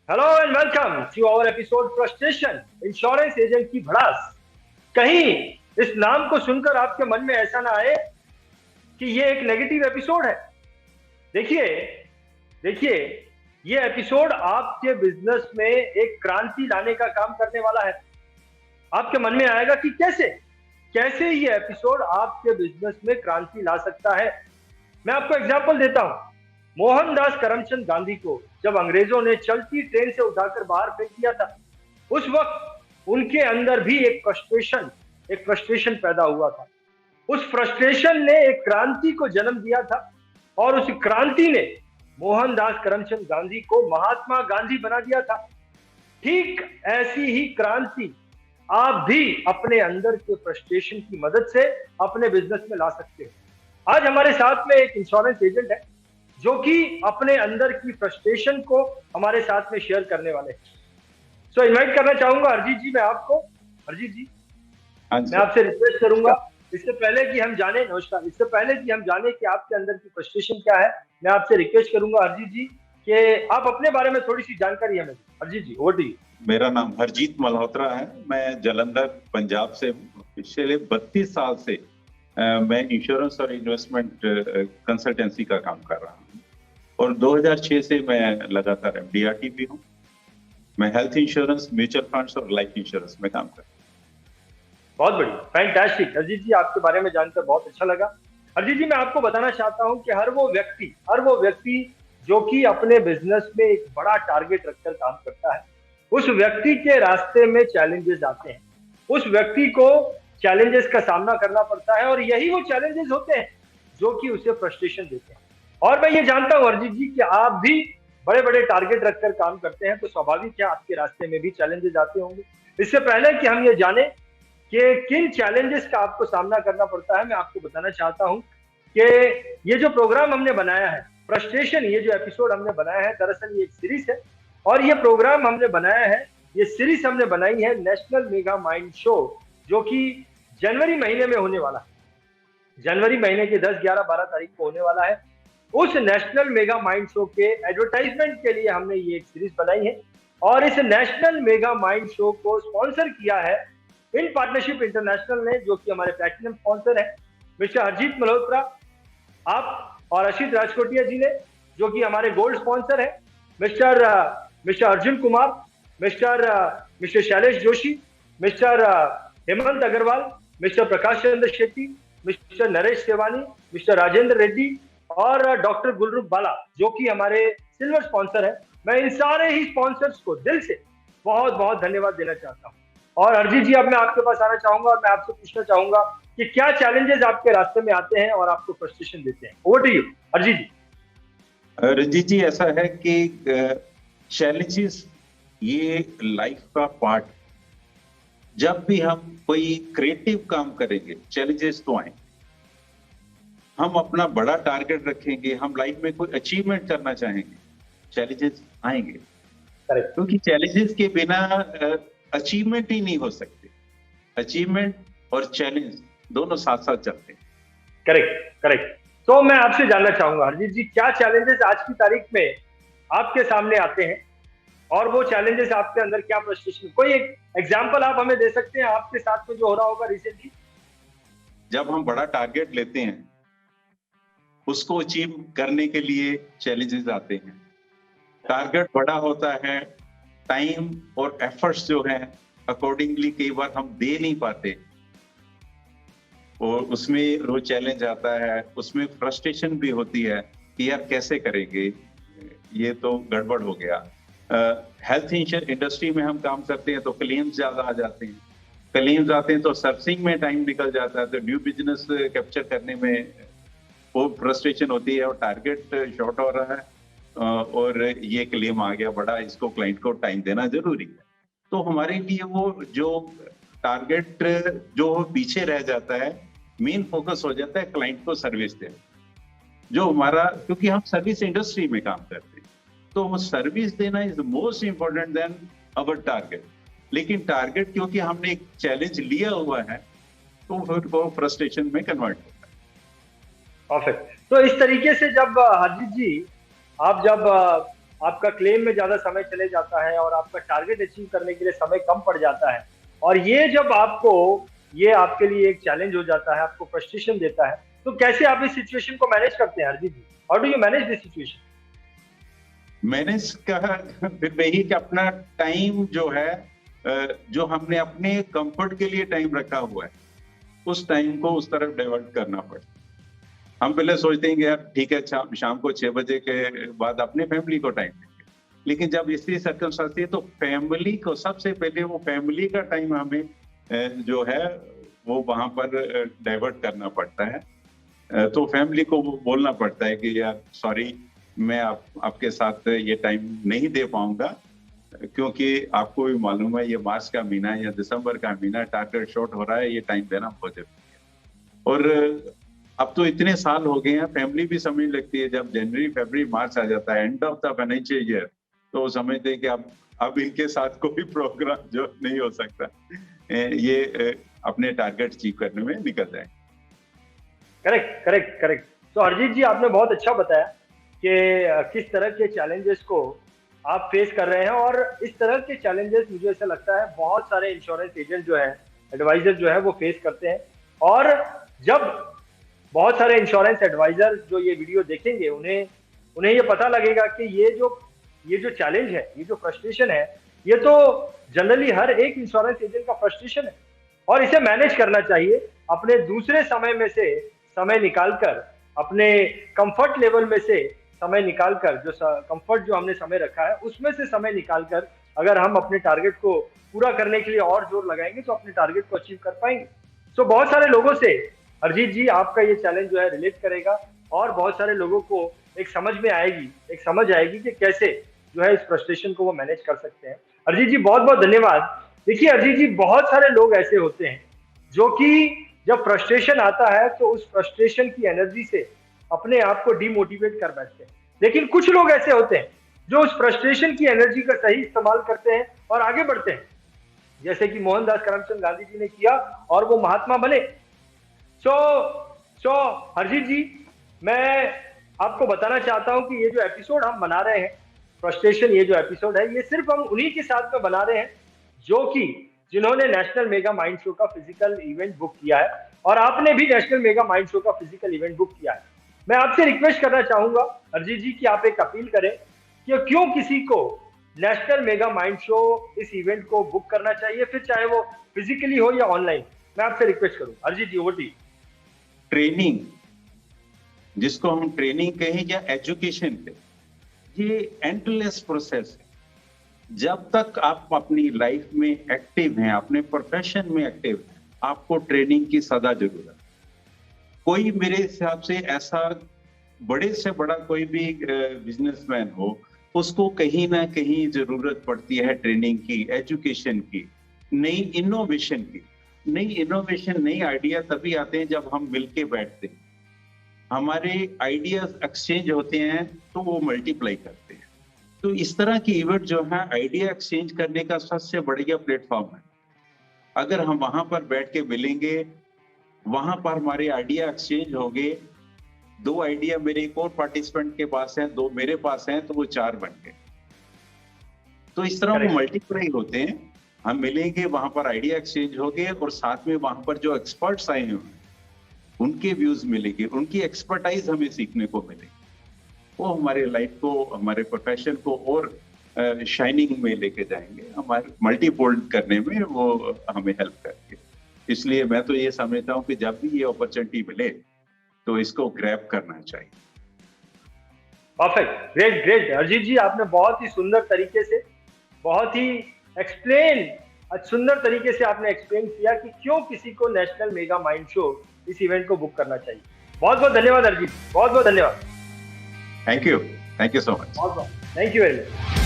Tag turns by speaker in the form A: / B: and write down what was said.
A: Hello and welcome to our episode frustration insurance agent की भड़ास। कहीं इस नाम को सुनकर आपके मन में ऐसा ना आए कि ये एक नेगेटिव एपिसोड है। देखिए देखिए, ये एपिसोड आपके बिजनेस में एक क्रांति लाने का काम करने वाला है। आपके मन में आएगा कि कैसे कैसे ये एपिसोड आपके बिजनेस में क्रांति ला सकता है। मैं आपको एग्जांपल देता हूं। मोहनदास करमचंद गांधी को जब अंग्रेजों ने चलती ट्रेन से उठाकर बाहर फेंक दिया था, उस वक्त उनके अंदर भी एक फ्रस्ट्रेशन पैदा हुआ था। उस फ्रस्ट्रेशन ने एक क्रांति को जन्म दिया था और उस क्रांति ने मोहनदास करमचंद गांधी को महात्मा गांधी बना दिया था। ठीक ऐसी ही क्रांति आप भी अपने अंदर के फ्रस्ट्रेशन की मदद से अपने बिजनेस में ला सकते हो। आज हमारे साथ में एक इंश्योरेंस एजेंट है जो कि अपने अंदर की फ्रस्ट्रेशन को हमारे साथ में शेयर करने वाले हैं। सो इनवाइट करना चाहूंगा अरिजीत जी, मैं आपको। अरिजीत जी,
B: हाँ
A: मैं
B: जी।
A: आपसे रिक्वेस्ट करूंगा, इससे पहले कि हम जाने नमस्कार इससे पहले कि हम जाने कि आपके अंदर की फ्रस्ट्रेशन क्या है, मैं आपसे रिक्वेस्ट करूंगा अरिजीत जी कि आप अपने बारे में थोड़ी सी जानकारी हमें। अरिजीत जी, ओवर टू यू।
B: मेरा नाम हरजीत मल्होत्रा है। मैं जालंधर पंजाब से पिछले 32 साल से मैं इंश्योरेंस और इन्वेस्टमेंट कंसल्टेंसी का काम कर रहा हूँ और 2006 से मैं लगातार एमडीआरटी भी हूँ। मैं हेल्थ इंश्योरेंस, म्यूचुअल फंड्स और लाइफ इंश्योरेंस में काम करता हूँ।
A: बहुत बढ़िया, फैंटास्टिक। अरिजीत जी, आपके बारे में जानकर बहुत अच्छा लगा। अरिजीत जी, मैं आपको बताना चाहता हूं कि हर वो व्यक्ति जो कि अपने बिजनेस में एक बड़ा टारगेट रखकर काम करता है, उस व्यक्ति के रास्ते में चैलेंजेस आते हैं। उस व्यक्ति को चैलेंजेस का सामना करना पड़ता है और यही वो चैलेंजेस होते हैं जो कि उसे फ्रस्ट्रेशन देते हैं। और मैं ये जानता हूं अरिजीत जी कि आप भी बड़े बड़े टारगेट रखकर काम करते हैं, तो स्वाभाविक है आपके रास्ते में भी चैलेंजेस आते होंगे। इससे पहले कि हम ये जाने कि किन चैलेंजेस का आपको सामना करना पड़ता है, मैं आपको बताना चाहता हूं कि ये जो प्रोग्राम हमने बनाया है फ्रस्ट्रेशन, ये जो एपिसोड हमने बनाया है, दरअसल ये एक सीरीज है। और ये प्रोग्राम हमने बनाया है, ये सीरीज हमने बनाई है नेशनल मेगा माइंड शो, जो कि जनवरी महीने में होने वाला है। जनवरी महीने के 10, 11, 12 तारीख को होने वाला है। उस नेशनल मेगा माइंड शो के एडवर्टाइजमेंट के लिए हमने ये एक सीरीज बनाई है। और इस नेशनल मेगा माइंड शो को स्पॉन्सर किया है इन पार्टनरशिप इंटरनेशनल ने, जो कि हमारे प्लैटिनम स्पॉन्सर है मिस्टर हरजीत मल्होत्रा आप और अशित राजकोटिया जी ने, जो कि हमारे गोल्ड स्पॉन्सर है। Mister mister Arjun Kumar, mister Shailesh Joshi, mister Hemant Agarwal, mister Prakash Chandra Shetty, mister Naresh Sewani, mister Rajendra Reddy और डॉक्टर गुलरूख बाला, जो कि हमारे सिल्वर स्पॉन्सर है। मैं इन सारे ही स्पॉन्सर्स को दिल से बहुत बहुत धन्यवाद देना चाहता हूँ। और अरिजीत जी, अब मैं आपके पास आना चाहूंगा और मैं आपसे पूछना चाहूंगा कि क्या चैलेंजेस आपके रास्ते में आते हैं और आपको फ्रस्ट्रेशन देते हैं। ओवर टू यू अरिजीत जी।
B: रंजीत जी, ऐसा है कि चैलेंजेस ये लाइफ का पार्ट। जब भी हम कोई क्रिएटिव काम करेंगे चैलेंजेस तो आए। हम अपना बड़ा टारगेट रखेंगे, हम लाइफ में कोई अचीवमेंट करना चाहेंगे, चैलेंजेस आएंगे।
A: करेक्ट
B: क्योंकि चैलेंजेस के बिना अचीवमेंट ही नहीं हो सकते। अचीवमेंट और चैलेंज दोनों साथ साथ चलते हैं।
A: Correct correct. तो मैं आपसे जानना चाहूंगा हरजीत जी, क्या चैलेंजेस आज की तारीख में आपके सामने आते हैं और वो चैलेंजेस आपके अंदर क्या फ्रस्ट्रेशन, कोई एक एग्जांपल आप हमें दे सकते हैं आपके साथ में जो हो रहा होगा रिसेंटली।
B: जब हम बड़ा टारगेट लेते हैं, उसको अचीव करने के लिए चैलेंजेस आते हैं। टारगेट बड़ा होता है, टाइम और एफर्ट्स जो हैं अकॉर्डिंगली कई बार हम दे नहीं पाते और उसमें वो चैलेंज आता है। उसमें फ्रस्ट्रेशन भी होती है कि यार कैसे करेंगे, ये तो गड़बड़ हो गया। हेल्थ इंडस्ट्री में हम काम करते हैं तो क्लेम्स ज्यादा आ जाते हैं। क्लेम्स आते हैं तो सर्विसिंग में टाइम निकल जाता है, तो न्यू बिजनेस कैप्चर करने में वो फ्रस्ट्रेशन होती है और टारगेट शॉर्ट हो रहा है और ये क्लेम आ गया बड़ा, इसको क्लाइंट को टाइम देना जरूरी है। तो हमारे लिए वो जो टारगेट जो पीछे रह जाता है, मेन फोकस हो जाता है क्लाइंट को सर्विस देना। जो हमारा, क्योंकि हम सर्विस इंडस्ट्री में काम करते हैं तो वो सर्विस देना is most important then our target. लेकिन टारगेट क्योंकि हमने एक चैलेंज लिया हुआ है तो फिर वो फ्रस्ट्रेशन में कन्वर्ट होता है।
A: परफेक्ट। तो इस तरीके से जब हरजीत जी, आप जब आपका क्लेम में ज्यादा समय चले जाता है और आपका टारगेट अचीव करने के लिए समय कम पड़ जाता है, और ये जब आपको, ये आपके लिए एक चैलेंज हो जाता है, आपको फ्रस्ट्रेशन देता है, तो कैसे आप इस सिचुएशन को मैनेज करते हैं Harjeet ji? How do you manage this situation?
B: Manage का फिर वही कि अपना टाइम जो है, जो हमने अपने कंफर्ट के लिए टाइम रखा हुआ है, उस टाइम को उस तरफ डाइवर्ट करना पड़ता है। हम पहले सोचते हैं कि यार ठीक है, शाम को 6 बजे के बाद अपने फैमिली को टाइम देंगे, लेकिन जब इसी सर्कमस्टेंस है तो फैमिली को सबसे पहले, वो फैमिली का टाइम हमें जो है वो वहां पर डाइवर्ट करना पड़ता है। तो फैमिली को बोलना पड़ता है कि यार सॉरी, मैं आपके साथ ये टाइम नहीं दे पाऊंगा, क्योंकि आपको भी मालूम है ये मार्च का महीना है या दिसंबर का महीना, टारगेट शॉर्ट हो रहा है, ये टाइम देना बहुत जरूरी है। और अब तो इतने साल हो गए हैं, फैमिली भी समझ लगती है, जब जनवरी फरवरी मार्च आ जाता है, end of the financial year, तो वो समझते हैं कि अब इनके साथ कोई प्रोग्राम जो नहीं हो सकता, ये अपने टारगेट अचीव करने में निकल जाए।
A: Correct correct correct. तो हरजीत जी, आपने बहुत अच्छा बताया कि किस तरह के चैलेंजेस को आप फेस कर रहे हैं, और इस तरह के चैलेंजेस मुझे ऐसा लगता है बहुत सारे इंश्योरेंस एजेंट जो है, एडवाइजर जो है, वो फेस करते हैं। और जब बहुत सारे इंश्योरेंस एडवाइजर जो ये वीडियो देखेंगे, उन्हें ये पता लगेगा कि ये जो चैलेंज है, ये जो फ्रस्ट्रेशन है, ये तो जनरली हर एक इंश्योरेंस एजेंट का फ्रस्ट्रेशन है, और इसे मैनेज करना चाहिए। अपने दूसरे समय में से समय निकालकर, अपने कंफर्ट लेवल में से समय निकालकर, जो कंफर्ट जो हमने समय रखा है उसमें से समय निकालकर, अगर हम अपने टारगेट को पूरा करने के लिए और जोर लगाएंगे तो अपने टारगेट को अचीव कर पाएंगे। तो बहुत सारे लोगों से हरजीत जी आपका ये चैलेंज जो है रिलेट करेगा, और बहुत सारे लोगों को एक समझ आएगी कि कैसे जो है इस फ्रस्ट्रेशन को वो मैनेज कर सकते हैं। हरजीत जी बहुत बहुत धन्यवाद। देखिए हरजीत जी, बहुत सारे लोग ऐसे होते हैं जो कि जब फ्रस्ट्रेशन आता है तो उस फ्रस्ट्रेशन की एनर्जी से अपने आप को डिमोटिवेट कर बैठते हैं, लेकिन कुछ लोग ऐसे होते हैं जो उस फ्रस्ट्रेशन की एनर्जी का सही इस्तेमाल करते हैं और आगे बढ़ते हैं, जैसे कि मोहनदास करमचंद गांधी जी ने किया और वो महात्मा बने। सो हरजीत जी, मैं आपको बताना चाहता हूं कि ये जो एपिसोड हम बना रहे हैं, फ्रस्ट्रेशन, ये जो एपिसोड है, ये सिर्फ हम उन्हीं के साथ में बना रहे हैं जो कि जिन्होंने नेशनल मेगा माइंड शो का फिजिकल इवेंट बुक किया है, और आपने भी नेशनल मेगा माइंड शो का फिजिकल इवेंट बुक किया है। मैं आपसे रिक्वेस्ट करना चाहूंगा हरजीत जी कि आप एक अपील करें कि क्यों किसी को नेशनल मेगा माइंड शो इस इवेंट को बुक करना चाहिए, फिर चाहे वो फिजिकली हो या ऑनलाइन। मैं आपसे रिक्वेस्ट करूं हरजीत जी, ओवर टू यू।
B: ट्रेनिंग, जिसको हम ट्रेनिंग कहें या एजुकेशन कहें, ये एंडलेस प्रोसेस है। जब तक आप अपनी लाइफ में एक्टिव हैं, अपने प्रोफेशन में एक्टिव हैं, आपको ट्रेनिंग की सदा जरूरत है। कोई मेरे हिसाब से ऐसा बड़े से बड़ा कोई भी बिजनेसमैन हो, उसको कहीं ना कहीं जरूरत पड़ती है ट्रेनिंग की, एजुकेशन की, नई इनोवेशन की। नई इनोवेशन, नई आइडिया तभी आते हैं जब हम मिलके बैठते हैं, हमारे आइडियाज एक्सचेंज होते हैं, तो वो मल्टीप्लाई करते हैं। तो इस तरह की इवेंट जो है आइडिया एक्सचेंज करने का सबसे बढ़िया प्लेटफॉर्म है। अगर हम वहां पर बैठ के मिलेंगे, वहां पर हमारे आइडिया एक्सचेंज होंगे, 2 आइडिया मेरे एक और पार्टिसिपेंट के पास हैं, 2 मेरे पास हैं, तो वो 4 बन गए। तो इस तरह वो मल्टीप्लाई होते हैं। हम मिलेंगे, वहां पर आइडिया एक्सचेंज होंगे, और साथ में वहां पर जो एक्सपर्ट्स आए हैं उनके व्यूज मिलेंगे, उनकी एक्सपर्टाइज हमें सीखने को मिलेगी। वो हमारे लाइफ को, हमारे प्रोफेशन को और शाइनिंग में लेके जाएंगे, हमारे मल्टीपोल्ड करने में वो हमें हेल्प करेंगे। इसलिए मैं तो ये समझता हूँ कि जब भी ये अपॉर्चुनिटी मिले तो इसको ग्रैब करना चाहिए।
A: Perfect, great great. Harjeet ji, आपने बहुत ही सुंदर तरीके से, बहुत ही सुंदर तरीके से आपने एक्सप्लेन किया कि क्यों किसी को नेशनल मेगा माइंड शो इस इवेंट को बुक करना चाहिए। बहुत बहुत धन्यवाद हरजीत, बहुत बहुत धन्यवाद।
B: Thank you so much.
A: बहुत बहुत थैंक यू वेरी मच।